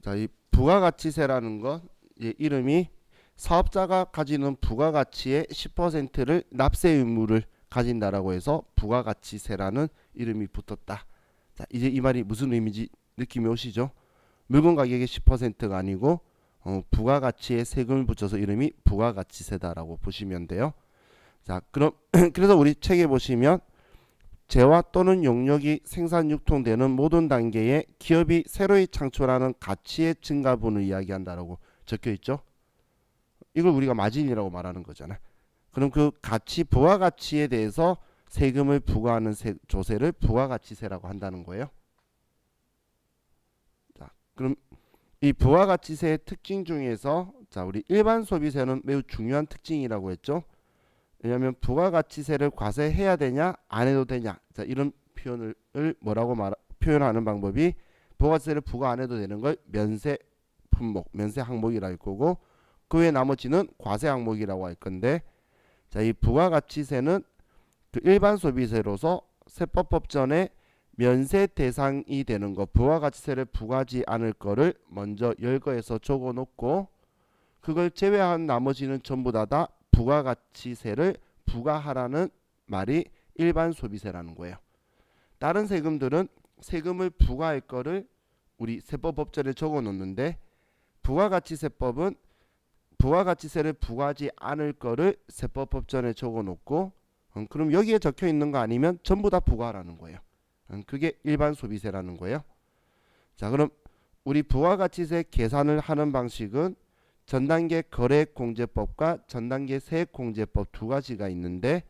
자, 이 부가가치세라는 건 이름이 사업자가 가지는 부가가치의 10%를 납세 의무를 가진다라고 해서 부가가치세라는 이름이 붙었다. 자, 이제 이 말이 무슨 의미인지 느낌이 오시죠? 물건 가격의 10%가 아니고 부가가치에 세금을 붙여서 이름이 부가가치세다라고 보시면 돼요. 자, 그럼 그래서 우리 책에 보시면 재화 또는 용역이 생산 유통되는 모든 단계에 기업이 새로이 창출하는 가치의 증가분을 이야기한다라고 적혀 있죠. 이걸 우리가 마진이라고 말하는 거잖아. 그럼 그 가치 부가가치에 대해서 세금을 부과하는 조세를 부가가치세라고 한다는 거예요. 자, 그럼 이 부가가치세의 특징 중에서 자, 우리 일반 소비세는 매우 중요한 특징이라고 했죠. 왜냐하면 부가가치세를 과세해야 되냐 안 해도 되냐, 자, 이런 표현을 뭐라고 표현하는 방법이 부가가치세를 부과 안 해도 되는 걸 면세 품목, 면세 항목이라 할 거고, 그 외 나머지는 과세 항목이라고 할 건데, 자, 이 부가가치세는 그 일반 소비세로서 세법법전에 면세 대상이 되는 거, 부가가치세를 부과하지 않을 거를 먼저 열거해서 적어놓고, 그걸 제외한 나머지는 전부 다 부가가치세를 부과하라는 말이 일반 소비세라는 거예요. 다른 세금들은 세금을 부과할 거를 우리 세법법전에 적어놓는데, 부가가치세법은 부가가치세를 부과하지 않을 거를 세법법전에 적어놓고, 그럼 여기에 적혀 있는 거 아니면 전부 다 부과하라는 거예요. 그게 일반 소비세라는 거예요. 자, 그럼 우리 부가가치세 계산을 하는 방식은 전단계 거래공제법과 전단계 세액공제법 두 가지가 있는데,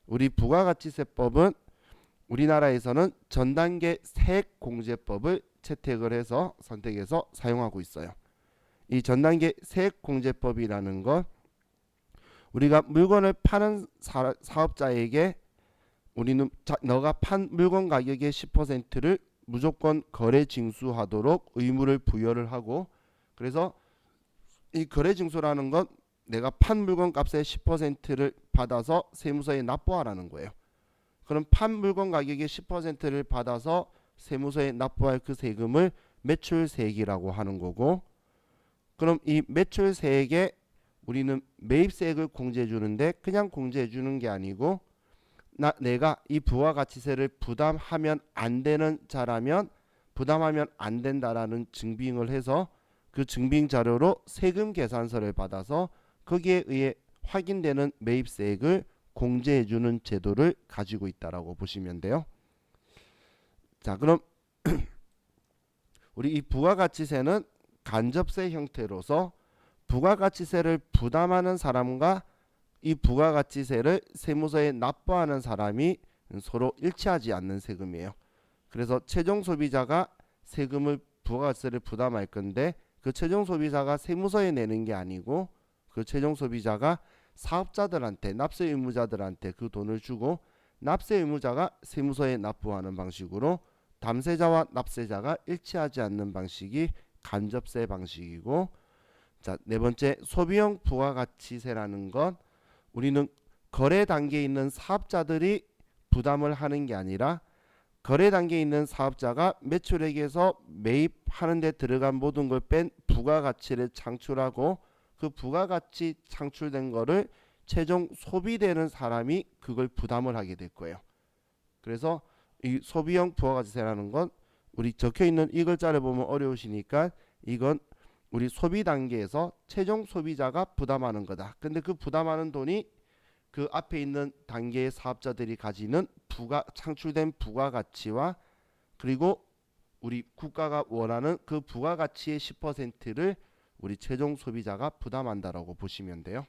우리 부가가치세법은 우리나라에서는 전단계 세액공제법을 채택을 해서 선택해서 사용하고 있어요. 이 전단계 세액공제법이라는 건 우리가 물건을 파는 사업자에게 우리는 너가 판 물건 가격의 10%를 무조건 거래 징수하도록 의무를 부여를 하고, 그래서 이 거래 징수라는 건 내가 판 물건 값의 10%를 받아서 세무서에 납부하라는 거예요. 그럼 판 물건 가격의 10%를 받아서 세무서에 납부할 그 세금을 매출세액이라고 하는 거고, 그럼 이 매출세액에 우리는 매입세액을 공제해 주는데, 그냥 공제해 주는 게 아니고 내가 이 부가가치세를 부담하면 안 되는 자라면 부담하면 안 된다라는 증빙을 해서 그 증빙 자료로 세금 계산서를 받아서 거기에 의해 확인되는 매입세액을 공제해 주는 제도를 가지고 있다라고 보시면 돼요. 자, 그럼 우리 이 부가가치세는 간접세 형태로서 부가가치세를 부담하는 사람과 이 부가가치세를 세무서에 납부하는 사람이 서로 일치하지 않는 세금이에요. 그래서 최종 소비자가 세금을 부가가치세를 부담할 건데, 그 최종 소비자가 세무서에 내는 게 아니고 그 최종 소비자가 사업자들한테, 납세 의무자들한테 그 돈을 주고 납세 의무자가 세무서에 납부하는 방식으로 담세자와 납세자가 일치하지 않는 방식이 간접세 방식이고, 자, 네 번째 소비형 부가가치세라는 건 우리는 거래 단계에 있는 사업자들이 부담을 하는 게 아니라 거래 단계에 있는 사업자가 매출액에서 매입하는 데 들어간 모든 걸 뺀 부가가치를 창출하고, 그 부가가치 창출된 거를 최종 소비되는 사람이 그걸 부담을 하게 될 거예요. 그래서 이 소비형 부가가치세라는 건 우리 적혀 있는 이 글자를 보면 어려우시니까 이건 우리 소비 단계에서 최종 소비자가 부담하는 거다. 근데 그 부담하는 돈이 그 앞에 있는 단계의 사업자들이 가지는 창출된 부가가치와, 그리고 우리 국가가 원하는 그 부가가치의 10%를 우리 최종 소비자가 부담한다라고 보시면 돼요.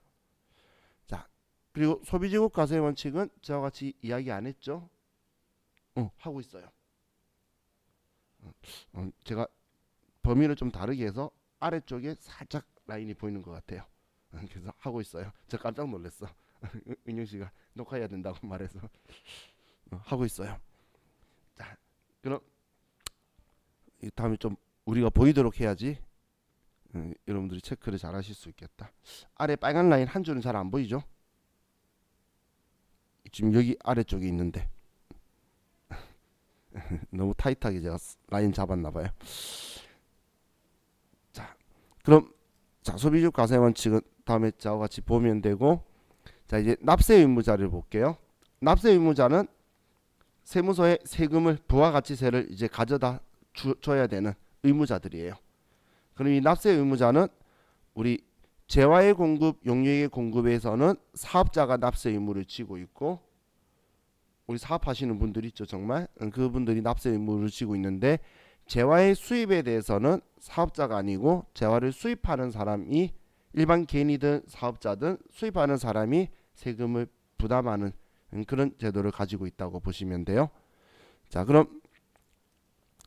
자, 그리고 소비지급 과세 원칙은 저와 같이 이야기 안 했죠? 하고 있어요. 제가 범위를 좀 다르게 해서 아래쪽에 살짝 라인이 보이는 것 같아요. 그래서 하고 있어요. 저 깜짝 놀랐어. 은영 씨가 녹화해야 된다고 말해서 하고 있어요. 자, 그럼 다음에 좀 우리가 보이도록 해야지 여러분들이 체크를 잘 하실 수 있겠다. 아래 빨간 라인 한 줄은 잘 안 보이죠? 지금 여기 아래쪽에 있는데 너무 타이트하게 제가 라인 잡았나 봐요. 그럼 자, 소비주 과세 원칙은 다음에 자와 같이 보면 되고, 자 이제 납세 의무자를 볼게요. 납세 의무자는 세무서에 세금을 부가가치세를 이제 가져다 줘야 되는 의무자들이에요. 그럼 이 납세 의무자는 우리 재화의 공급, 용역의 공급에서는 사업자가 납세 의무를 지고 있고, 우리 사업하시는 분들 있죠, 정말 그분들이 납세 의무를 지고 있는데, 재화의 수입에 대해서는 사업자가 아니고 재화를 수입하는 사람이, 일반 개인이든 사업자든 수입하는 사람이 세금을 부담하는 그런 제도를 가지고 있다고 보시면 돼요. 자, 그럼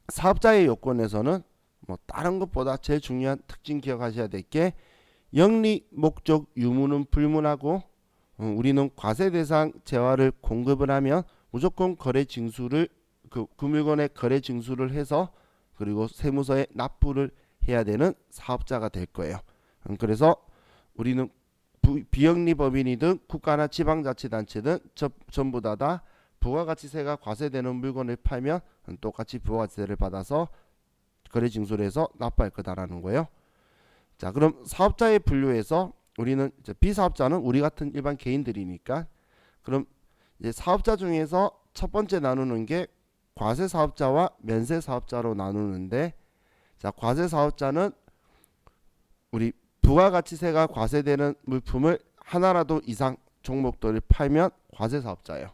사업자의 요건에서는 뭐 다른 것보다 제일 중요한 특징 기억하셔야 될 게, 영리 목적 유무는 불문하고, 우리는 과세 대상 재화를 공급을 하면 무조건 거래 징수를, 그 물건의 거래 징수를 해서 그리고 세무서에 납부를 해야 되는 사업자가 될 거예요. 그래서 우리는 비영리 법인이든 국가나 지방자치단체든 전부 다 부가가치세가 과세되는 물건을 팔면 똑같이 부가가치세를 받아서 거래 징수를 해서 납부할 거다라는 거예요. 자, 그럼 사업자의 분류에서 우리는 이제 비사업자는 우리 같은 일반 개인들이니까, 그럼 이제 사업자 중에서 첫 번째 나누는 게 과세 사업자와 면세 사업자로 나누는데, 자, 과세 사업자는 우리 부가가치세가 과세되는 물품을 하나라도 이상 종목들을 팔면 과세 사업자예요.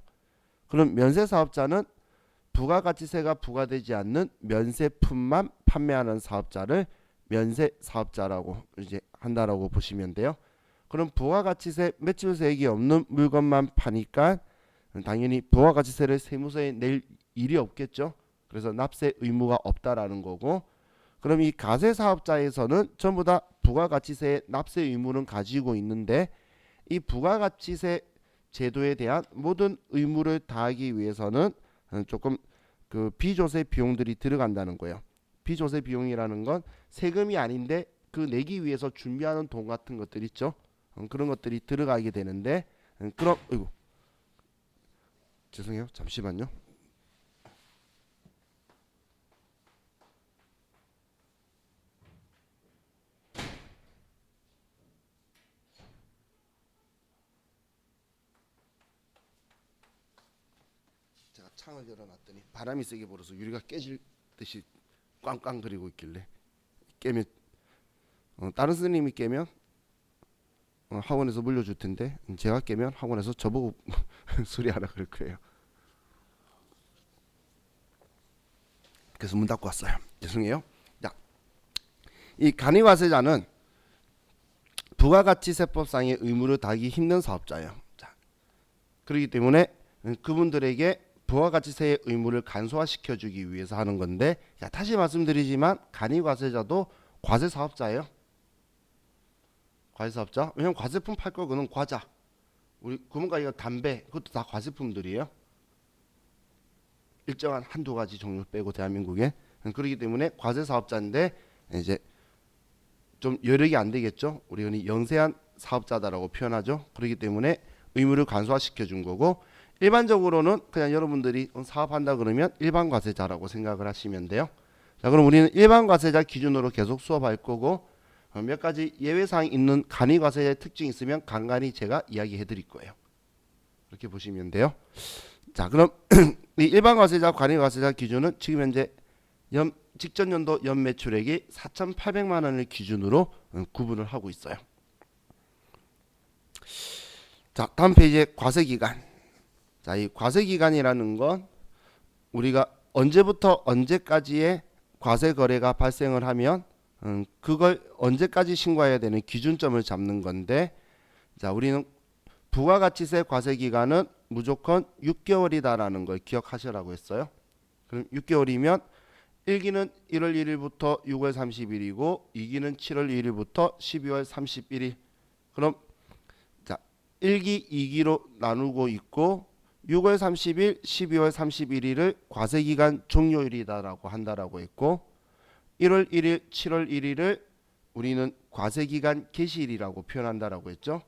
그럼 면세 사업자는 부가가치세가 부과되지 않는 면세품만 판매하는 사업자를 면세 사업자라고 이제 한다라고 보시면 돼요. 그럼 부가가치세 매출세액이 없는 물건만 파니까 당연히 부가가치세를 세무서에 낼 일이 없겠죠. 그래서 납세 의무가 없다라는 거고, 그럼 이 가세 사업자에서는 전부 다 부가가치세의 납세 의무는 가지고 있는데, 이 부가가치세 제도에 대한 모든 의무를 다하기 위해서는 조금 그 비조세 비용들이 들어간다는 거예요. 비조세 비용이라는 건 세금이 아닌데 그 내기 위해서 준비하는 돈 같은 것들 있죠. 그런 것들이 들어가게 되는데, 그럼 어이구, 죄송해요, 잠시만요. 제가 창을 열어놨더니 바람이 세게 불어서 유리가 깨질 듯이 꽝꽝거리고 있길래, 깨면 다른 스님이 깨면 학원에서 물려줄 텐데, 제가 깨면 학원에서 저보고 수리하라 그럴 거예요. 그래서 문 닫고 왔어요. 죄송해요. 자, 이 간이과세자는 부가가치세법상의 의무를 다하기 힘든 사업자예요. 자, 그렇기 때문에 그분들에게 부가가치세의 의무를 간소화시켜주기 위해서 하는 건데, 자, 다시 말씀드리지만 간이과세자도 과세사업자예요. 과세사업자. 왜냐면 과세품 팔 거고는 과자, 우리 구멍가게가 담배, 그것도 다 과세품들이에요. 일정한 한두 가지 종류 빼고 대한민국에. 그렇기 때문에 과세사업자인데 이제 좀 여력이 안 되겠죠. 우리 흔히 영세한 사업자다라고 표현하죠. 그렇기 때문에 의무를 간소화시켜 준 거고, 일반적으로는 그냥 여러분들이 사업한다 그러면 일반 과세자라고 생각을 하시면 돼요. 자, 그럼 우리는 일반 과세자 기준으로 계속 수업할 거고, 몇 가지 예외사항 있는 간이 과세자의 특징이 있으면 간간히 제가 이야기해 드릴 거예요. 이렇게 보시면 돼요. 자, 그럼 이 일반 과세자, 간이 과세자 기준은 지금 현재 직전 연도 연 매출액이 4,800만 원을 기준으로 구분을 하고 있어요. 자, 다음 페이지에 과세기간. 자, 이 과세기간이라는 건 우리가 언제부터 언제까지의 과세 거래가 발생을 하면 그걸 언제까지 신고해야 되는 기준점을 잡는 건데, 자, 우리는 부가가치세 과세기간은 무조건 6개월이다라는 걸 기억하시라고 했어요. 그럼 6개월이면 1기는 1월 1일부터 6월 30일이고 2기는 7월 1일부터 12월 31일. 그럼 자, 1기, 2기로 나누고 있고 6월 30일, 12월 31일을 과세기간 종료일이다라고 한다라고 했고, 1월 1일, 7월 1일을 우리는 과세기간 개시일이라고 표현한다라고 했죠.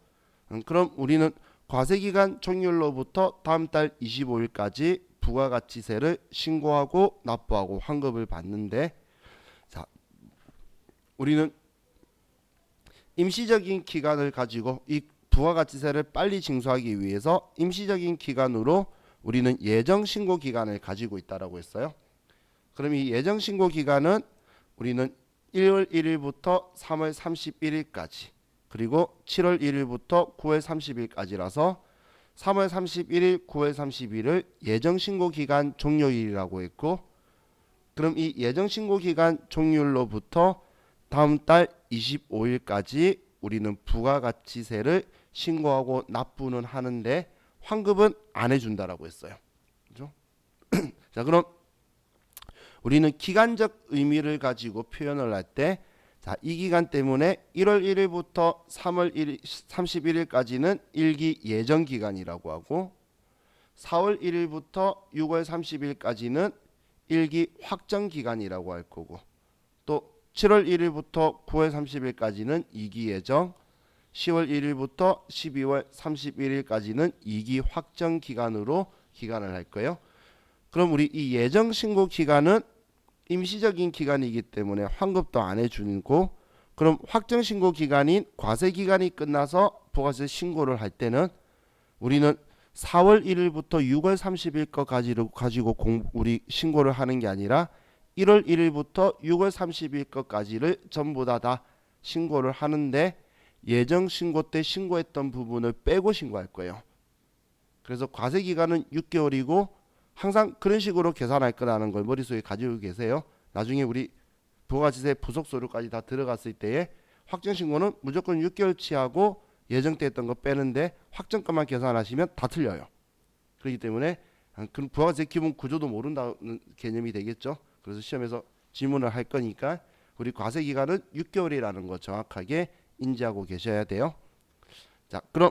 그럼 우리는 과세기간 종료일로부터 다음 달 25일까지 부가가치세를 신고하고 납부하고 환급을 받는데, 자, 우리는 임시적인 기간을 가지고 이 부가가치세를 빨리 징수하기 위해서 임시적인 기간으로 우리는 예정신고 기간을 가지고 있다라고 했어요. 그럼 이 예정신고 기간은 우리는 1월 1일부터 3월 31일까지 그리고 7월 1일부터 9월 30일까지라서 3월 31일, 9월 30일을 예정신고 기간 종료일이라고 했고, 그럼 이 예정신고 기간 종료일로부터 다음 달 25일까지 우리는 부가가치세를 신고하고 납부는 하는데 환급은 안 해준다라고 했어요. 그죠? 자, 그럼 우리는 기간적 의미를 가지고 표현을 할 때, 자, 이 기간 때문에 1월 1일부터 3월 1일, 31일까지는 일기 예정 기간이라고 하고, 4월 1일부터 6월 30일까지는 일기 확정 기간이라고 할 거고, 또 7월 1일부터 9월 30일까지는 2기 예정, 10월 1일부터 12월 31일까지는 2기 확정 기간으로 기간을 할 거예요. 그럼 우리 이 예정 신고 기간은 임시적인 기간이기 때문에 환급도 안 해주고, 그럼 확정 신고 기간인 과세 기간이 끝나서 부가세 신고를 할 때는 우리는 4월 1일부터 6월 30일 거까지를 가지고 우리 신고를 하는 게 아니라 1월 1일부터 6월 30일 거까지를 전부 다 신고를 하는데, 예정 신고 때 신고했던 부분을 빼고 신고할 거예요. 그래서 과세 기간은 6개월이고 항상 그런 식으로 계산할 거라는 걸 머릿속에 가지고 계세요. 나중에 우리 부가가치세 부속서류까지 다 들어갔을 때에 확정신고는 무조건 6개월치 하고 예정때 했던 거 빼는데 확정가만 계산하시면 다 틀려요. 그렇기 때문에 부가가치세 기본 구조도 모른다는 개념이 되겠죠. 그래서 시험에서 질문을 할 거니까 우리 과세 기간은 6개월이라는 거 정확하게 인지하고 계셔야 돼요. 자, 그럼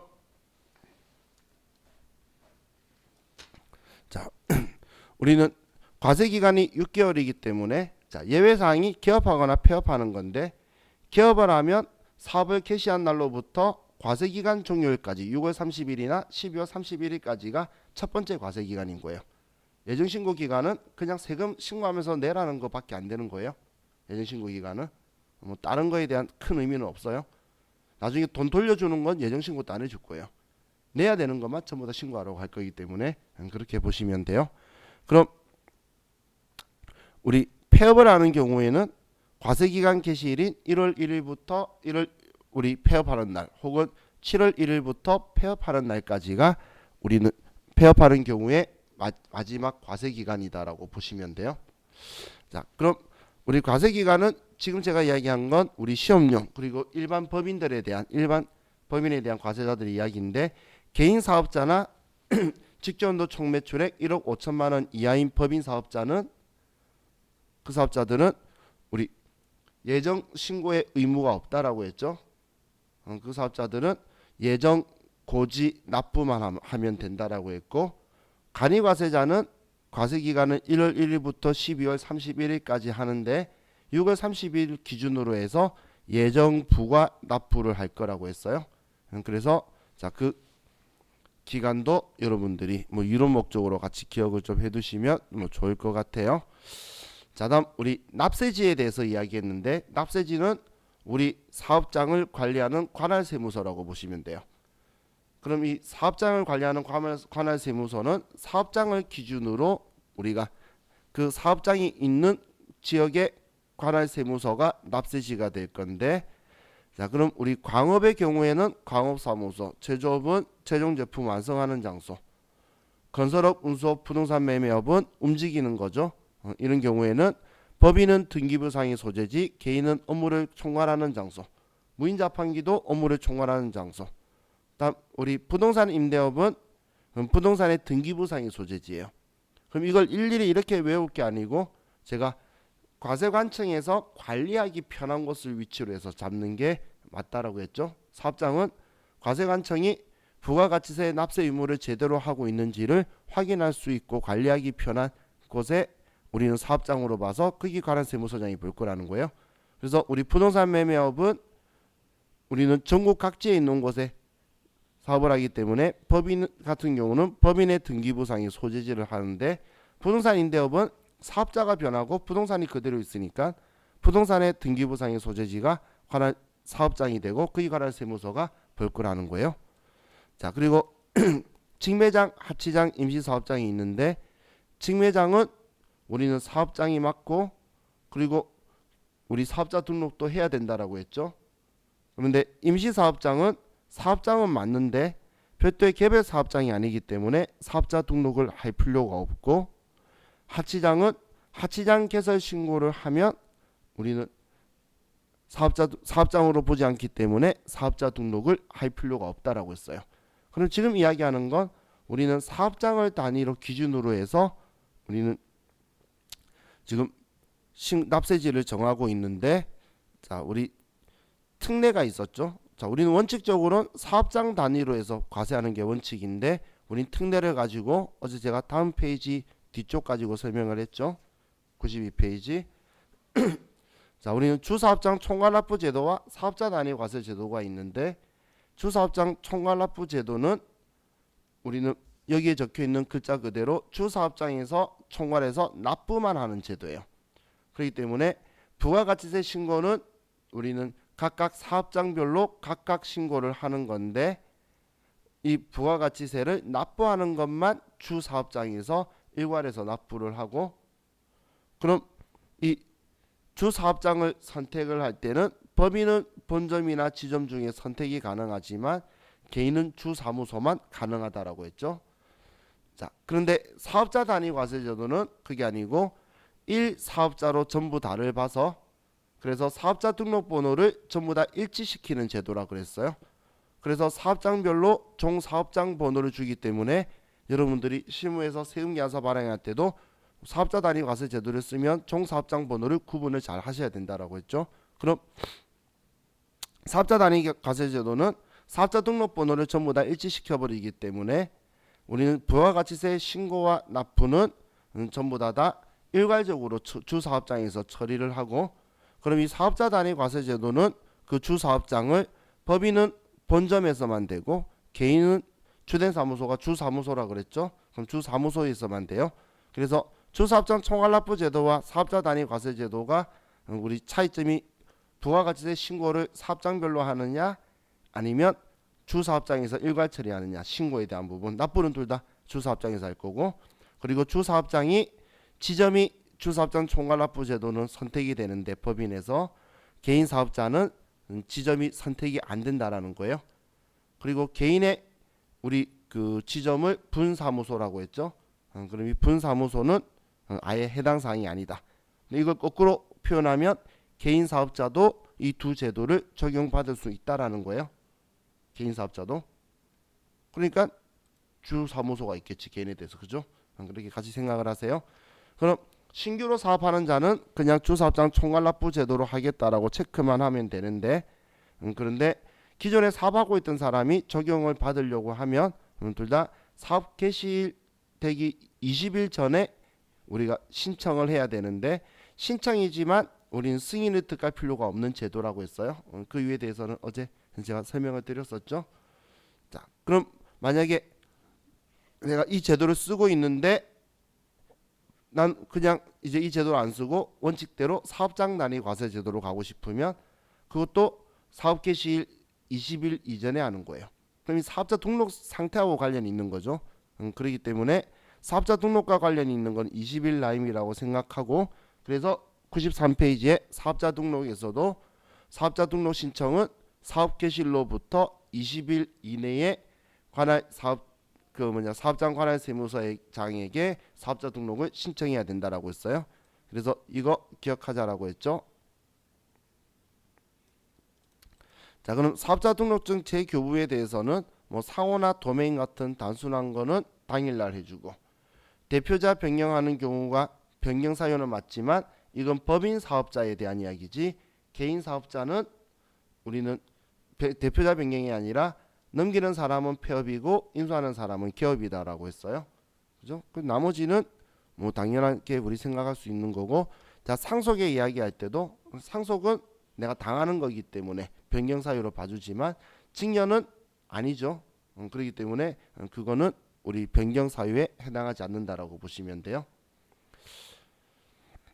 자, 우리는 과세 기간이 6개월이기 때문에 자, 예외 사항이 개업하거나 폐업하는 건데, 개업을 하면 사업을 개시한 날로부터 과세 기간 종료일까지 6월 30일이나 12월 31일까지가 첫 번째 과세 기간인 거예요. 예정 신고 기간은 그냥 세금 신고하면서 내라는 것밖에 안 되는 거예요. 예정 신고 기간은 뭐 다른 거에 대한 큰 의미는 없어요. 나중에 돈 돌려주는 건 예정 신고도 안 해줄 거예요. 내야 되는 것만 전부 다 신고하라고 할 거기 때문에 그렇게 보시면 돼요. 그럼 우리 폐업을 하는 경우에는 과세기간 개시일인 1월 1일부터 우리 폐업하는 날 혹은 7월 1일부터 폐업하는 날까지가 우리는 폐업하는 경우에 마지막 과세기간이다라고 보시면 돼요. 자, 그럼 우리 과세기간은 지금 제가 이야기한 건 우리 시험용 그리고 일반 법인에 대한 과세자들의 이야기인데, 개인 사업자나 직전도 총 매출액 1억 5천만 원 이하인 법인 사업자는 그 사업자들은 우리 예정 신고의 의무가 없다라고 했죠. 그 사업자들은 예정 고지 납부만 하면 된다라고 했고, 간이과세자는 과세기간은 1월 1일부터 12월 31일까지 하는데 6월 30일 기준으로 해서 예정 부과 납부를 할 거라고 했어요. 그래서 자, 그 기간도 여러분들이 뭐 이런 목적으로 같이 기억을 좀 해두시면 뭐 좋을 것 같아요. 자, 다음 우리 납세지에 대해서 이야기했는데, 납세지는 우리 사업장을 관리하는 관할세무서라고 보시면 돼요. 그럼 이 사업장을 관리하는 관할세무서는 사업장을 기준으로 우리가 그 사업장이 있는 지역의 관할세무서가 납세지가 될 건데, 자, 그럼 우리 광업의 경우에는 광업사무소, 제조업은 최종제품 완성하는 장소, 건설업, 운수업, 부동산 매매업은 움직이는 거죠. 이런 경우에는 법인은 등기부상의 소재지, 개인은 업무를 총괄하는 장소, 무인자판기도 업무를 총괄하는 장소. 다음 우리 부동산 임대업은 부동산의 등기부상의 소재지예요. 그럼 이걸 일일이 이렇게 외울 게 아니고 제가 과세관청에서 관리하기 편한 곳을 위치로 해서 잡는 게 맞다라고 했죠. 사업장은 과세관청이 부가가치세 납세 의무를 제대로 하고 있는지를 확인할 수 있고 관리하기 편한 곳에 우리는 사업장으로 봐서 거기 관한 세무서장이 볼 거라는 거예요. 그래서 우리 부동산 매매업은 우리는 전국 각지에 있는 곳에 사업을 하기 때문에 법인 같은 경우는 법인의 등기부상의 소재지를 하는데, 부동산 임대업은 사업자가 변하고 부동산이 그대로 있으니까 부동산의 등기부상의 소재지가 관할 사업장이 되고 그에 관한 세무서가 벌꿀하는 거예요. 자, 그리고 직매장, 하치장, 임시사업장이 있는데 직매장은 우리는 사업장이 맞고 그리고 우리 사업자 등록도 해야 된다라고 했죠. 그런데 임시사업장은 사업장은 맞는데 별도의 개별 사업장이 아니기 때문에 사업자 등록을 할 필요가 없고 하치장은 하치장 개설 신고를 하면 우리는 사업장으로 보지 않기 때문에 사업자 등록을 할 필요가 없다라고 했어요. 그럼 지금 이야기하는 건 우리는 사업장을 단위로 기준으로 해서 우리는 지금 납세지를 정하고 있는데 자, 우리 특례가 있었죠. 자, 우리는 원칙적으로는 사업장 단위로 해서 과세하는 게 원칙인데 우린 특례를 가지고 어제 제가 다음 페이지 뒤쪽 가지고 설명을 했죠. 92페이지. 자, 우리는 주사업장 총괄납부 제도와 사업자 단위 과세 제도가 있는데 주사업장 총괄납부 제도는 우리는 여기에 적혀 있는 글자 그대로 주사업장에서 총괄해서 납부만 하는 제도예요. 그렇기 때문에 부가가치세 신고는 우리는 각각 사업장별로 각각 신고를 하는 건데 이 부가가치세를 납부하는 것만 주사업장에서 일괄해서 납부를 하고 그럼 이 주사업장을 선택을 할 때는 법인은 본점이나 지점 중에 선택이 가능하지만 개인은 주사무소만 가능하다라고 했죠. 자, 그런데 사업자 단위 과세제도는 그게 아니고 1사업자로 전부 다를 봐서 그래서 사업자 등록번호를 전부 다 일치시키는 제도라 그랬어요. 그래서 사업장별로 종사업장 번호를 주기 때문에 여러분들이 실무에서 세금계산서 발행할 때도 사업자 단위 과세 제도를 쓰면 종사업장 번호를 구분을 잘 하셔야 된다라고 했죠. 그럼 사업자 단위 과세 제도는 사업자 등록번호를 전부 다 일치시켜 버리기 때문에 우리는 부가가치세 신고와 납부는 전부 다 일괄적으로 주사업장에서 처리를 하고 그럼 이 사업자 단위 과세 제도는 그 주사업장을 법인은 본점에서만 되고 개인은 주된 사무소가 주사무소라 그랬죠. 그럼 주사무소에서만 돼요. 그래서 주사업장 총괄납부 제도와 사업자 단위 과세 제도가 우리 차이점이 부가가치세 신고를 사업장별로 하느냐 아니면 주사업장에서 일괄 처리하느냐 신고에 대한 부분 납부는 둘 다 주사업장에서 할 거고 그리고 주사업장이 지점이 주사업장 총괄납부 제도는 선택이 되는데 법인에서 개인 사업자는 지점이 선택이 안 된다라는 거예요. 그리고 개인의 우리 그 지점을 분사무소라고 했죠. 그럼 이 분사무소는 아예 해당 사항이 아니다. 이걸 거꾸로 표현하면 개인 사업자도 이 두 제도를 적용받을 수 있다라는 거예요. 개인 사업자도. 그러니까 주사무소가 있겠지 개인에 대해서 그죠? 그렇게 같이 생각을 하세요. 그럼 신규로 사업하는 자는 그냥 주사업장 총괄납부 제도로 하겠다라고 체크만 하면 되는데 그런데 기존에 사업하고 있던 사람이 적용을 받으려고 하면 둘 다 사업 개시일 되기 20일 전에 우리가 신청을 해야 되는데 신청이지만 우리는 승인을 특할 필요가 없는 제도라고 했어요. 그 이유에 대해서는 어제 제가 설명을 드렸었죠. 자, 그럼 만약에 내가 이 제도를 쓰고 있는데 난 그냥 이제 이 제도를 안 쓰고 원칙대로 사업장 단위 과세 제도로 가고 싶으면 그것도 사업 개시일 20일 이전에 하는 거예요. 그럼 이 사업자 등록 상태하고 관련이 있는 거죠. 그렇기 때문에 사업자 등록과 관련이 있는 건 20일 라임이라고 생각하고 그래서 93페이지에 사업자 등록에서도 사업자 등록 신청은 사업 개시일로부터 20일 이내에 관할 사업장 관할 세무서장에게 사업자 등록을 신청해야 된다라고 했어요. 그래서 이거 기억하자라고 했죠. 자, 그럼 사업자 등록증 재교부에 대해서는 뭐 상호나 도메인 같은 단순한 거는 당일날 해주고 대표자 변경하는 경우가 변경 사유는 맞지만 이건 법인 사업자에 대한 이야기지 개인 사업자는 우리는 대표자 변경이 아니라 넘기는 사람은 폐업이고 인수하는 사람은 기업이다라고 했어요. 그죠? 그 나머지는 뭐 당연하게 우리 생각할 수 있는 거고 자 상속에 이야기할 때도 상속은 내가 당하는 거기 때문에 변경 사유로 봐주지만 증여는 아니죠. 그렇기 때문에 그거는 우리 변경 사유에 해당하지 않는다라고 보시면 돼요.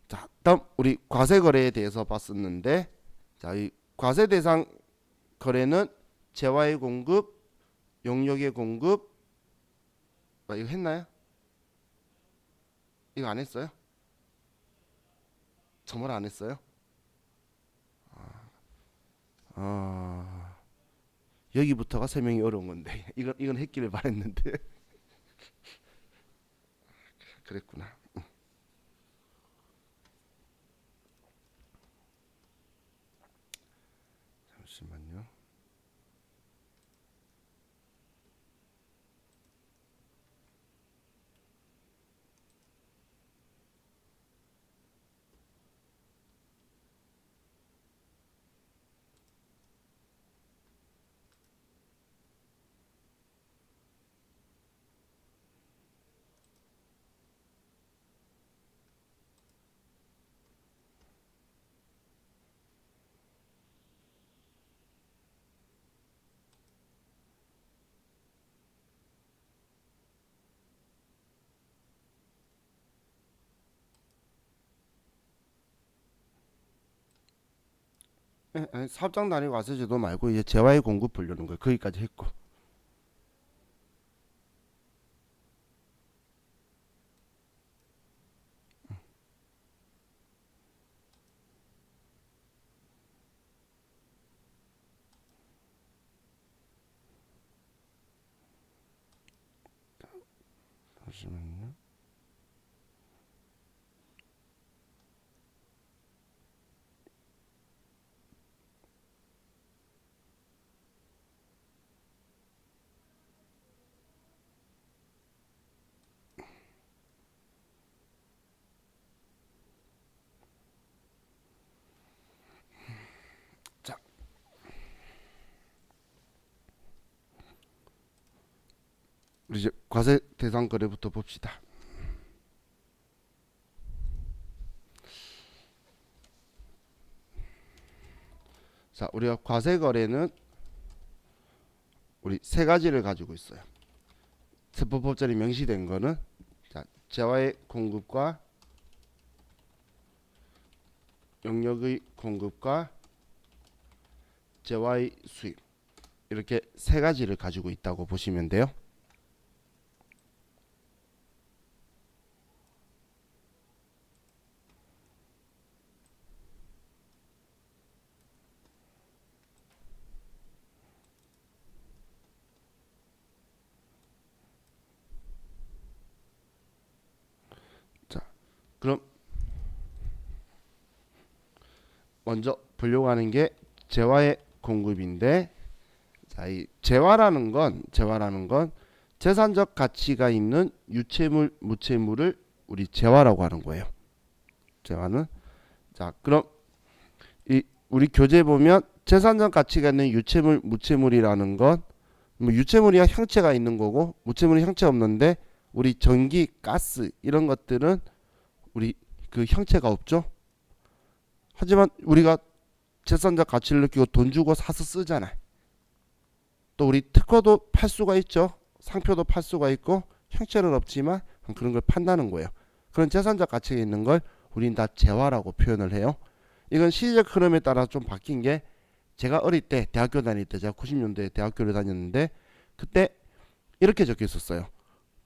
자, 다음 우리 과세 거래에 대해서 봤었는데 자, 이 과세 대상 거래는 재화의 공급, 용역의 공급. 이거 했나요? 이거 안 했어요? 정말 안 했어요? 아, 여기부터가 설명이 어려운 건데 이건 했기를 바랬는데 그랬구나. 잠시만요. 아니, 사업장 단위 과세제도 말고 이제 재화의 공급 보려는 거예요. 거기까지 했고. 잠시만요. 자, 우리 이제 과세 대상 거래부터 봅시다. 자, 우리가 과세 거래는 우리 세 가지를 가지고 있어요. 세법법전이 명시된 거는 자, 재화의 공급과 용역의 공급과 재화의 수입, 이렇게 세 가지를 가지고 있다고 보시면 돼요. 자, 그럼 먼저 보려고 하는 게 재화의 공급인데, 자, 이 재화라는 건 재산적 가치가 있는 유체물, 무체물을 우리 재화라고 하는 거예요. 재화는. 자, 그럼 이 우리 교재 보면 재산적 가치가 있는 유체물, 무체물이라는 건 뭐 유체물이야 형체가 있는 거고, 무체물이 형체 없는데 우리 전기, 가스 이런 것들은 우리 그 형체가 없죠. 하지만 우리가 재산적 가치를 느끼고 돈 주고 사서 쓰잖아. 또 우리 특허도 팔 수가 있죠. 상표도 팔 수가 있고 형체는 없지만 그런 걸 판다는 거예요. 그런 재산적 가치가 있는 걸 우린 다 재화라고 표현을 해요. 이건 시대적 흐름에 따라 좀 바뀐 게, 제가 어릴 때 대학교 다닐 때, 제가 90년대에 대학교를 다녔는데 그때 이렇게 적혀 있었어요.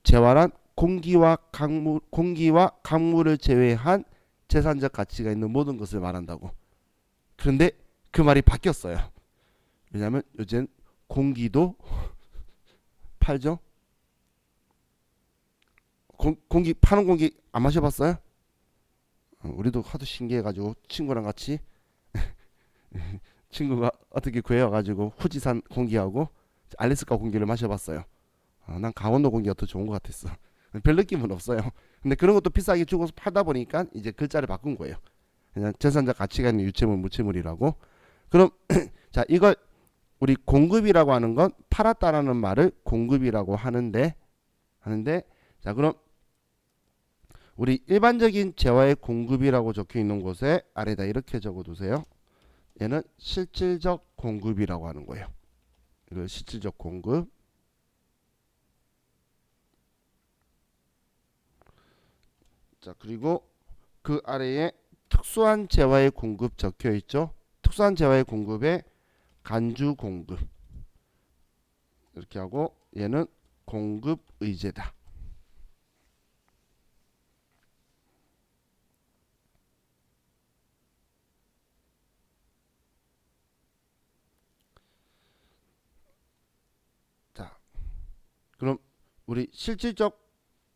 재화란 공기와 강물을 제외한 재산적 가치가 있는 모든 것을 말한다고. 그런데 그 말이 바뀌었어요. 왜냐하면 요즘 공기도 팔죠. 공기 파는 공기 안 마셔봤어요? 우리도 하도 신기해가지고 친구랑 같이 친구가 어떻게 구해와가지고 후지산 공기하고 알래스카 공기를 마셔봤어요. 난 강원도 공기가 더 좋은 것 같았어. 별 느낌은 없어요. 근데 그런 것도 비싸게 주고 팔다 보니까 이제 글자를 바꾼 거예요. 그냥 재산적 가치가 있는 유체물, 무체물이라고. 그럼 자, 이걸 우리 공급이라고 하는 건 팔았다라는 말을 공급이라고 하는데 자, 그럼 우리 일반적인 재화의 공급이라고 적혀 있는 곳에 아래다 이렇게 적어두세요. 얘는 실질적 공급이라고 하는 거예요. 이거 실질적 공급. 자, 그리고 그 아래에 특수한 재화의 공급 적혀 있죠. 특수한 재화의 공급에 간주 공급 이렇게 하고 얘는 공급 의제다. 자, 그럼 우리 실질적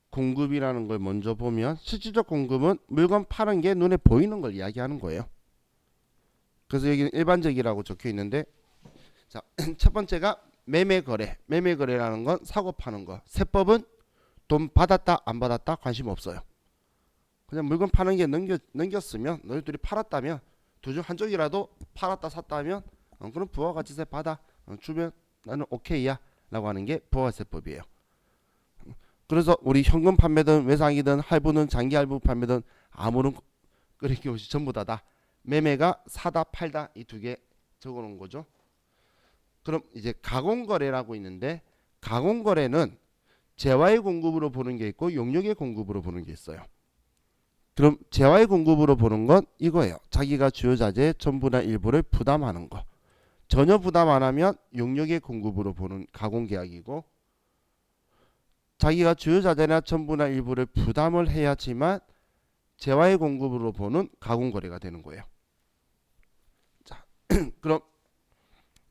공급이라는 걸 먼저 보면 실질적 공급은 물건 파는 게 눈에 보이는 걸 이야기하는 거예요. 그래서 여기는 일반적이라고 적혀 있는데 자, 첫 번째가 매매거래. 매매거래라는 건 사고 파는 거. 세법은 돈 받았다 안 받았다 관심 없어요. 그냥 물건 파는 게 넘겼으면 너희들이 팔았다면 둘 중 한쪽이라도 팔았다 샀다면 그럼 부가가치세 받아 주면 나는 오케이야 라고 하는 게 부가세법이에요. 그래서 우리 현금 판매든 외상이든 할부는 장기 할부 판매든 아무런 끓이기 없이 전부 다 매매가 사다 팔다 이 두 개 적어 놓은 거죠. 그럼 이제 가공거래라고 있는데 가공거래는 재화의 공급으로 보는 게 있고 용역의 공급으로 보는 게 있어요. 그럼 재화의 공급으로 보는 건 이거예요. 자기가 주요 자재의 전부나 일부를 부담하는 거. 전혀 부담 안 하면 용역의 공급으로 보는 가공계약이고 자기가 주요 자재나 전부나 일부를 부담을 해야지만 재화의 공급으로 보는 가공거래가 되는 거예요. 자, 그럼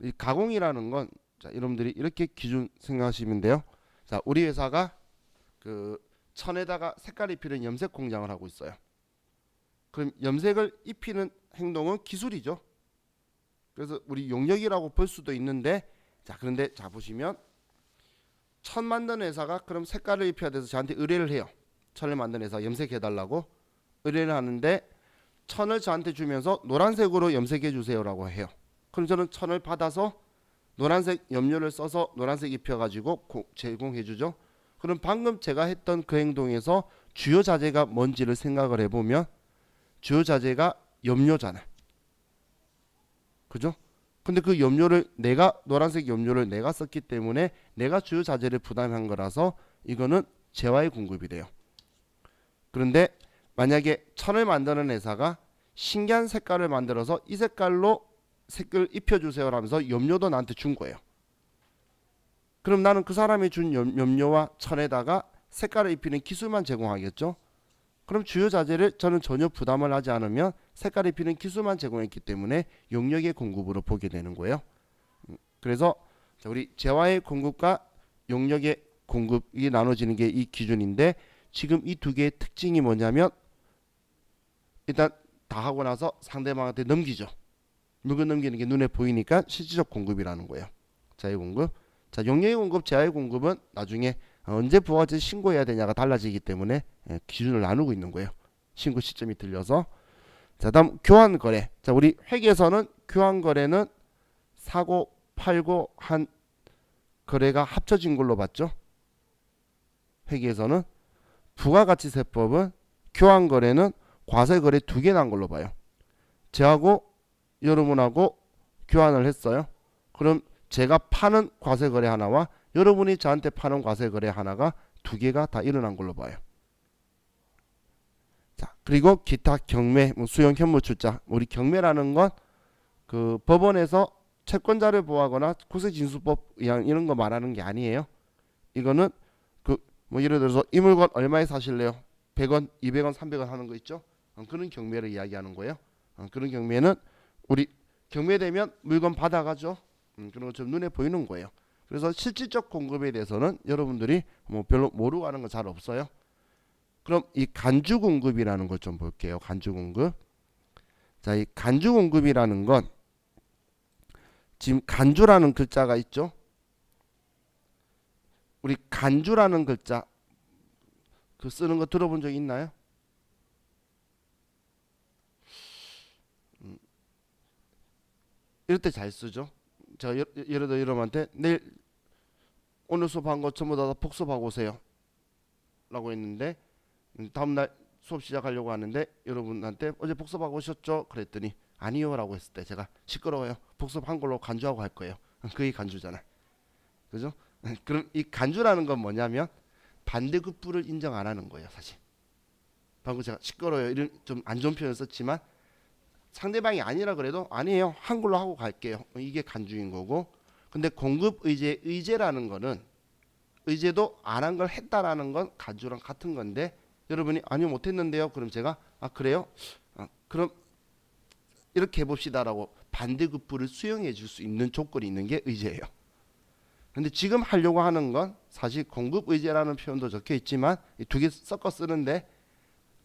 이 가공이라는 건 자, 여러분들이 이렇게 기준 생각하시면 돼요. 자, 우리 회사가 그 천에다가 색깔 입히는 염색 공장을 하고 있어요. 그럼 염색을 입히는 행동은 기술이죠. 그래서 우리 용역이라고 볼 수도 있는데 자, 그런데 자 보시면 천 만든 회사가 그럼 색깔을 입혀야 돼서 저한테 의뢰를 해요. 천을 만든 회사 염색해 달라고 의뢰를 하는데 천을 저한테 주면서 노란색으로 염색해 주세요라고 해요. 그럼 저는 천을 받아서 노란색 염료를 써서 노란색 입혀가지고 제공해 주죠. 그럼 방금 제가 했던 그 행동에서 주요 자재가 뭔지를 생각을 해보면 주요 자재가 염료잖아요. 그죠? 근데 그 염료를 노란색 염료를 내가 썼기 때문에 내가 주요 자재를 부담한 거라서 이거는 재화의 공급이 돼요. 그런데 만약에 천을 만드는 회사가 신기한 색깔을 만들어서 이 색깔로 색을 입혀주세요 하면서 염료도 나한테 준 거예요. 그럼 나는 그 사람이 준 염료와 천에다가 색깔을 입히는 기술만 제공하겠죠. 그럼 주요 자재를 저는 전혀 부담을 하지 않으면 색깔을 입히는 기술만 제공했기 때문에 용역의 공급으로 보게 되는 거예요. 그래서 우리 재화의 공급과 용역의 공급이 나눠지는 게 이 기준인데 지금 이 두 개의 특징이 뭐냐면 일단 다 하고 나서 상대방한테 넘기죠. 물건 넘기는 게 눈에 보이니까 실질적 공급이라는 거예요. 재화의 공급. 자, 용역의 공급, 재화의 공급은 나중에 언제 부가가치 신고해야 되냐가 달라지기 때문에 기준을 나누고 있는 거예요. 신고 시점이 틀려서. 자, 다음 교환 거래. 자, 우리 회계에서는 교환 거래는 사고 팔고 한 거래가 합쳐진 걸로 봤죠. 회계에서는 부가가치세법은 교환 거래는 과세 거래 두 개 난 걸로 봐요. 저하고 여러분하고 교환을 했어요. 그럼 제가 파는 과세 거래 하나와 여러분이 저한테 파는 과세 거래 하나가 두 개가 다 일어난 걸로 봐요. 자, 그리고 기타 경매, 수용 현물 출자. 우리 경매라는 건 그 법원에서 채권자를 보호하거나 국세징수법 이런 거 말하는 게 아니에요. 이거는 그 뭐 예를 들어서 이 물건 얼마에 사실래요? 100원, 200원, 300원 하는 거 있죠? 그런 경매를 이야기하는 거예요. 그런 경매는 우리 경매되면 물건 받아가죠. 그런 것처럼 눈에 보이는 거예요. 그래서 실질적 공급에 대해서는 여러분들이 뭐 별로 모르고 하는 거 잘 없어요. 그럼 이 간주 공급이라는 걸 좀 볼게요. 간주 공급. 자, 이 간주 공급이라는 건 지금 간주라는 글자가 있죠. 우리 간주라는 글자 그 쓰는 거 들어본 적 있나요? 이럴 때 잘 쓰죠. 제가 예를 들어 여러분한테 내일 오늘 수업한 거 전부 다 복습하고 오세요 라고 했는데 다음날 수업 시작하려고 하는데 여러분한테 어제 복습하고 오셨죠? 그랬더니 아니요 라고 했을 때 제가 시끄러워요. 복습한 걸로 간주하고 할 거예요. 그게 간주잖아. 그죠? 그럼 이 간주라는 건 뭐냐면 반대급부를 인정 안 하는 거예요. 사실 방금 제가 시끄러워요 이런 좀 안 좋은 표현을 썼지만 상대방이 아니라 그래도 아니에요. 한글로 하고 갈게요. 이게 간주인 거고. 근데 공급 의제 의제라는 거는 의제도 안 한 걸 했다라는 건 간주랑 같은 건데 여러분이 아니요 못했는데요. 그럼 제가 아 그래요? 그럼 이렇게 해봅시다라고 반대급부를 수용해 줄 수 있는 조건이 있는 게 의제예요. 근데 지금 하려고 하는 건 사실 공급 의제라는 표현도 적혀 있지만 이 두 개 섞어 쓰는데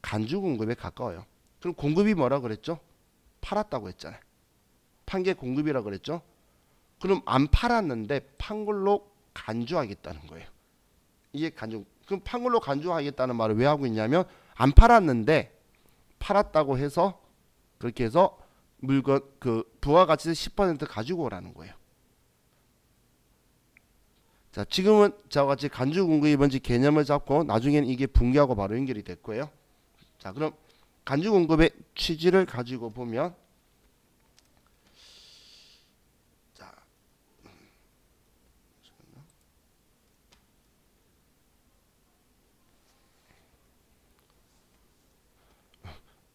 간주 공급에 가까워요. 그럼 공급이 뭐라 그랬죠? 팔았다고 했잖아요. 판 게 공급이라 그랬죠? 그럼 안 팔았는데 판 걸로 간주하겠다는 거예요. 이게 간주. 그럼 판 걸로 간주하겠다는 말을 왜 하고 있냐면 안 팔았는데 팔았다고 해서 그렇게 해서 물건 그 부가가치세 10% 가지고 오라는 거예요. 자, 지금은 저와 같이 간주 공급이 뭔지 개념을 잡고 나중에는 이게 분기하고 바로 연결이 됐고요. 자, 그럼 간주 공급의 취지를 가지고 보면 자,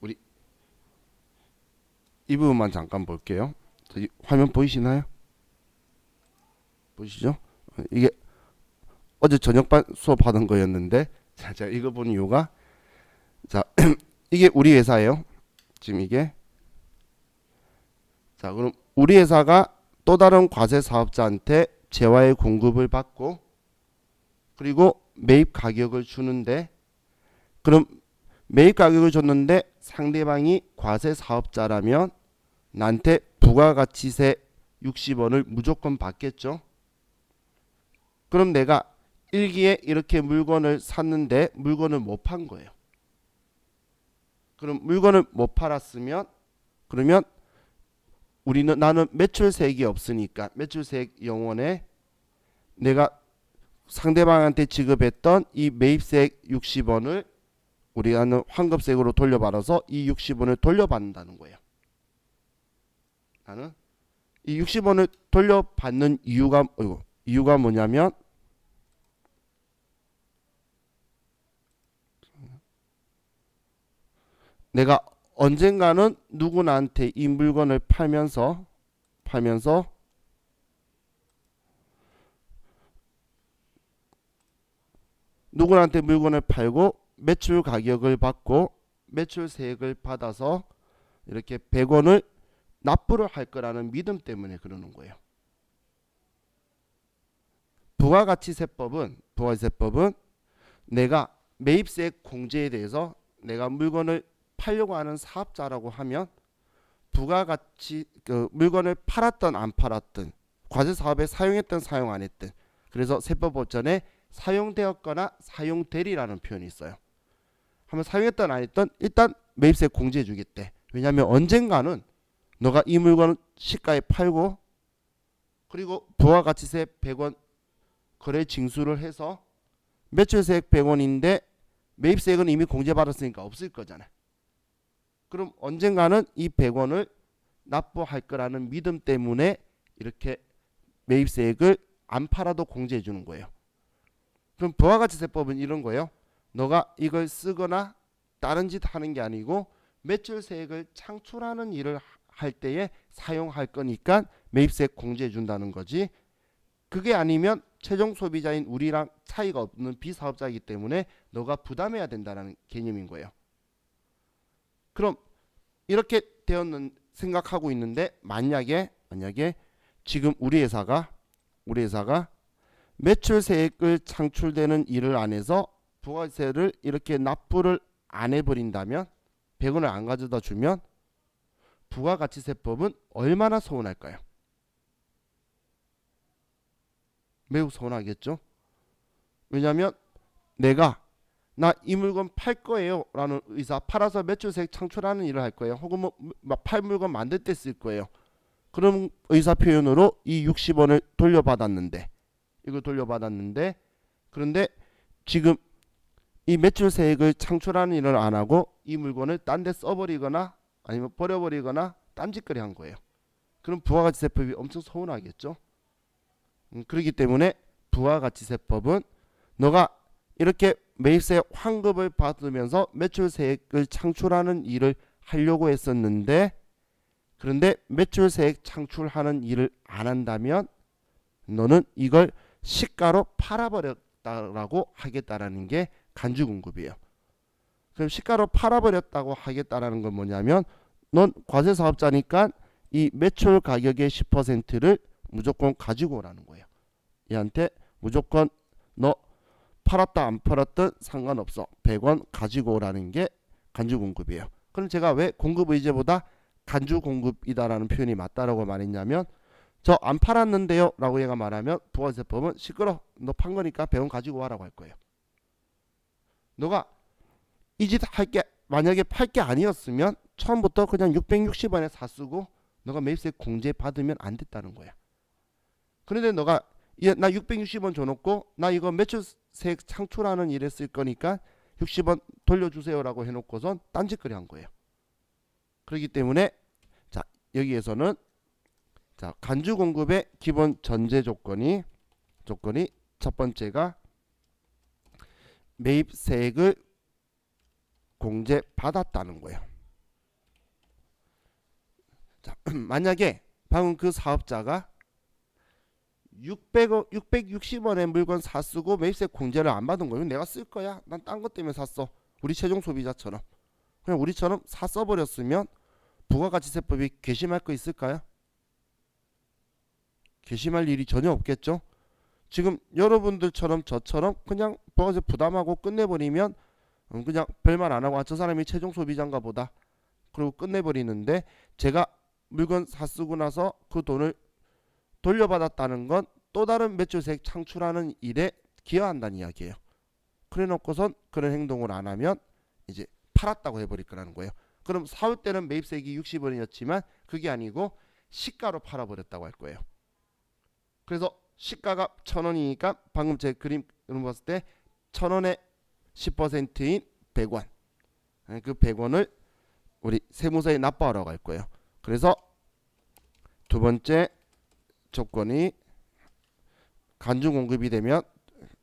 우리 이 부분만 잠깐 볼게요. 이 화면 보이시나요? 보이시죠? 이게 어제 저녁반 수업하던 거였는데 자, 제가 이거 본 이유가 자 이게 우리 회사예요. 지금 이게 자 그럼 우리 회사가 또 다른 과세 사업자한테 재화의 공급을 받고 그리고 매입 가격을 주는데 그럼 매입 가격을 줬는데 상대방이 과세 사업자라면 나한테 부가가치세 60원을 무조건 받겠죠. 그럼 내가 일기에 이렇게 물건을 샀는데 물건을 못 판 거예요. 그럼 물건을 못 팔았으면 그러면 나는 매출세액이 없으니까 매출세액 영원에 내가 상대방한테 지급했던 이 매입세액 60원을 우리는 환급세액으로 돌려받아서 이 60원을 돌려받는다는 거예요. 나는 이 60원을 돌려받는 이유가 뭐냐면 내가 언젠가는 누구나한테 이 물건을 팔면서 누구나한테 물건을 팔고 매출 가격을 받고 매출세액을 받아서 이렇게 100원을 납부를 할 거라는 믿음 때문에 그러는 거예요. 부가가치세법은 내가 매입세액 공제에 대해서 내가 물건을 팔려고 하는 사업자라고 하면 부가가치 그 물건을 팔았던 안 팔았든 과세 사업에 사용했던 사용 안 했든 그래서 세법 보전에 사용되었거나 사용되리라는 표현이 있어요. 한번 사용했던 안 했던 일단 매입세액 공제해 주겠대. 왜냐하면 언젠가는 너가 이 물건을 시가에 팔고 그리고 부가가치세 100원 거래 징수를 해서 매출세액 100원인데 매입세액은 이미 공제받았으니까 없을 거잖아요. 그럼 언젠가는 이 100원을 납부할 거라는 믿음 때문에 이렇게 매입세액을 안 팔아도 공제해 주는 거예요. 그럼 부가가치세법은 이런 거예요. 너가 이걸 쓰거나 다른 짓 하는 게 아니고 매출세액을 창출하는 일을 할 때에 사용할 거니까 매입세액 공제해 준다는 거지. 그게 아니면 최종 소비자인 우리랑 차이가 없는 비사업자이기 때문에 너가 부담해야 된다는 개념인 거예요. 그럼 이렇게 생각하고 있는데 만약에 지금 우리 회사가 매출세액을 창출되는 일을 안 해서 부가세를 이렇게 납부를 안 해버린다면 100원을 안 가져다 주면 부가가치세법은 얼마나 서운할까요? 매우 서운하겠죠. 왜냐하면 내가 나 이 물건 팔 거예요 라는 의사 팔아서 매출세액 창출하는 일을 할 거예요. 혹은 팔 물건 만들 때 쓸 거예요. 그런 의사 표현으로 이 60원을 돌려받았는데 그런데 지금 이 매출세액을 창출하는 일을 안 하고 이 물건을 딴 데 써버리거나 아니면 버려버리거나 딴짓거리 한 거예요. 그럼 부가가치세법이 엄청 서운하겠죠. 그렇기 때문에 부가가치세법은 너가 이렇게 매입세 환급을 받으면서 매출세액을 창출하는 일을 하려고 했었는데 그런데 매출세액 창출하는 일을 안 한다면 너는 이걸 시가로 팔아버렸다라고 하겠다라는 게 간주공급이에요. 그럼 시가로 팔아버렸다고 하겠다라는 건 뭐냐면 넌 과세사업자니까 이 매출 가격의 10%를 무조건 가지고 오라는 거예요. 얘한테 무조건 너 팔았다 안 팔았든 상관없어. 100원 가지고 오라는 게 간주공급이에요. 그럼 제가 왜 공급의제보다 간주공급이다라는 표현이 맞다라고 말했냐면 저 안 팔았는데요 라고 얘가 말하면 부가세법은 시끄러 너 판 거니까 100원 가지고 와라고 할 거예요. 너가 이 짓 할게 만약에 팔 게 아니었으면 처음부터 그냥 660원에 샀쓰고 너가 매입세 공제 받으면 안 됐다는 거야. 그런데 너가 나 660원 줘놓고 나 이거 매출세액 창출하는 일에 쓸 거니까 60원 돌려주세요라고 해놓고선 딴짓거리 한 거예요. 그렇기 때문에 자 여기에서는 자 간주공급의 기본 전제 조건이 첫 번째가 매입세액을 공제 받았다는 거예요. 자 만약에 방금 그 사업자가 660원의 물건 샀쓰고 매입세 공제를 안 받은 거예요. 내가 쓸 거야. 난 딴 것 때문에 샀어. 우리 최종 소비자처럼. 그냥 우리처럼 사 써버렸으면 부가가치세법이 괘씸할 거 있을까요? 괘씸할 일이 전혀 없겠죠. 지금 여러분들처럼 저처럼 그냥 부가세 부담하고 끝내버리면 그냥 별말 안 하고 저 사람이 최종 소비자인가 보다. 그리고 끝내버리는데 제가 물건 샀쓰고 나서 그 돈을 돌려받았다는 건 또 다른 매출세액 창출하는 일에 기여한다는 이야기예요. 그래 놓고선 그런 행동을 안 하면 이제 팔았다고 해버릴 거라는 거예요. 그럼 사올 때는 매입세액이 60원이었지만 그게 아니고 시가로 팔아버렸다고 할 거예요. 그래서 시가가 1,000원이니까 방금 제 그림 봤을 때 1,000원의 10%인 100원. 그 100원을 우리 세무서에 납부하라고 할 거예요. 그래서 두 번째 조건이 간주공급이 되면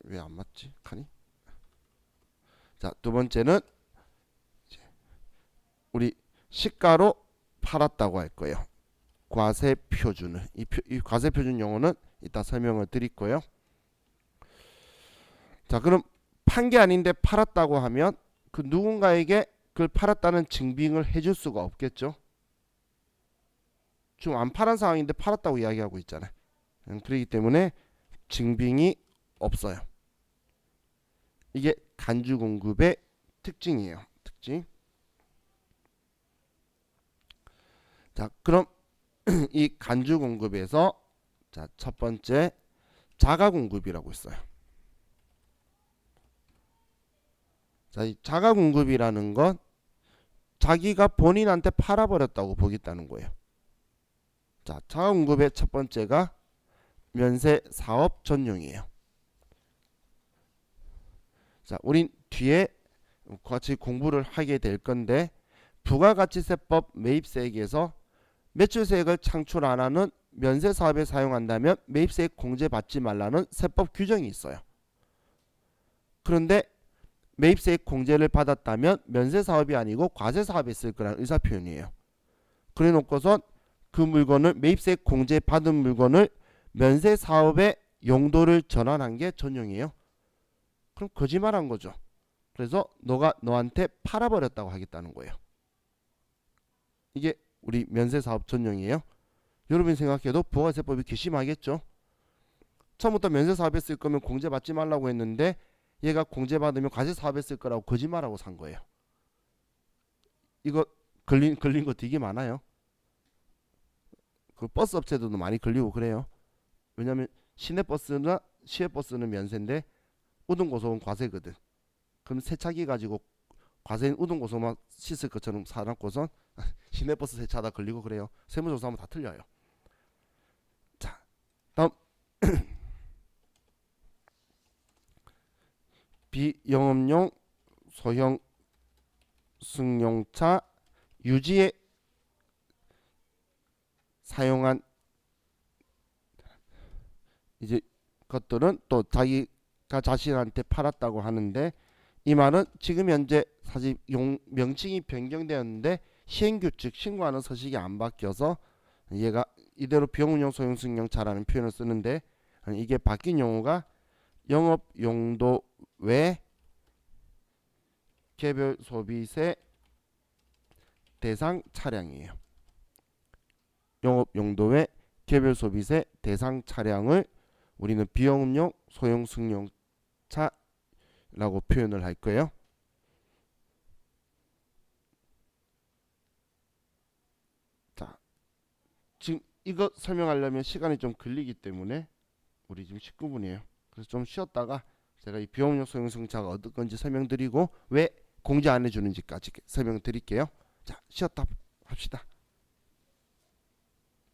왜 안 맞지? 칸이? 자, 두 번째는 우리 시가로 팔았다고 할 거예요. 과세표준을 이 과세표준 용어는 이따 설명을 드릴 거예요. 자, 그럼 판 게 아닌데 팔았다고 하면 그 누군가에게 그걸 팔았다는 증빙을 해줄 수가 없겠죠. 지금 안 팔은 상황인데 팔았다고 이야기하고 있잖아요. 그렇기 때문에 증빙이 없어요. 이게 간주공급의 특징이에요. 특징. 자, 그럼 이 간주공급에서 자, 첫 번째 자가공급이라고 있어요. 자, 이 자가공급이라는 건 자기가 본인한테 팔아버렸다고 보겠다는 거예요. 자, 자가공급의 첫 번째가 면세 사업 전용이에요. 자, 우린 뒤에 같이 공부를 하게 될 건데 부가가치세법 매입세액에서 매출세액을 창출 안 하는 면세 사업에 사용한다면 매입세액 공제받지 말라는 세법 규정이 있어요. 그런데 매입세액 공제를 받았다면 면세 사업이 아니고 과세 사업에 쓸 거라는 의사 표현이에요. 그래 놓고선 그 물건을 매입세액 공제 받은 물건을 면세 사업의 용도를 전환한 게 전용이에요. 그럼 거짓말한 거죠. 그래서 너가 너한테 팔아버렸다고 하겠다는 거예요. 이게 우리 면세 사업 전용이에요. 여러분이 생각해도 부가세법이 괘씸하겠죠. 처음부터 면세 사업에 쓸 거면 공제 받지 말라고 했는데 얘가 공제 받으면 과세 사업에 쓸 거라고 거짓말하고 산 거예요. 이거 걸린 거 되게 많아요. 그 버스 업체들도 많이 걸리고 그래요. 왜냐면 시내버스나 시외버스는 면세인데 우등고속은 과세거든. 그럼 세차기 가지고 과세인 우등고속만 씻을 것처럼 사놓고선 시내버스 세차하다 걸리고 그래요. 세무조사하면 다 틀려요. 자, 다음 비영업용 소형 승용차 유지에 사용한 이제 것들은 또 자기가 자신한테 팔았다고 하는데 이 말은 지금 현재 사실 명칭이 변경되었는데 시행규 즉 신고하는 서식이 안 바뀌어서 얘가 이대로 비용운용 소형승용차라는 표현을 쓰는데 이게 바뀐 용어가 영업용도 외 개별 소비세 대상 차량이에요. 영업용도 외 개별 소비세 대상 차량을 우리는 비용음용 소형 승용차라고 표현을 할 거예요. 자, 지금 이거 설명하려면 시간이 좀 걸리기 때문에 우리 지금 19분이에요. 그래서 좀 쉬었다가 제가 이 비용음용 소형 승용차가 어떤 건지 설명드리고 왜 공제 안 해주는지까지 설명드릴게요. 자, 쉬었다 합시다.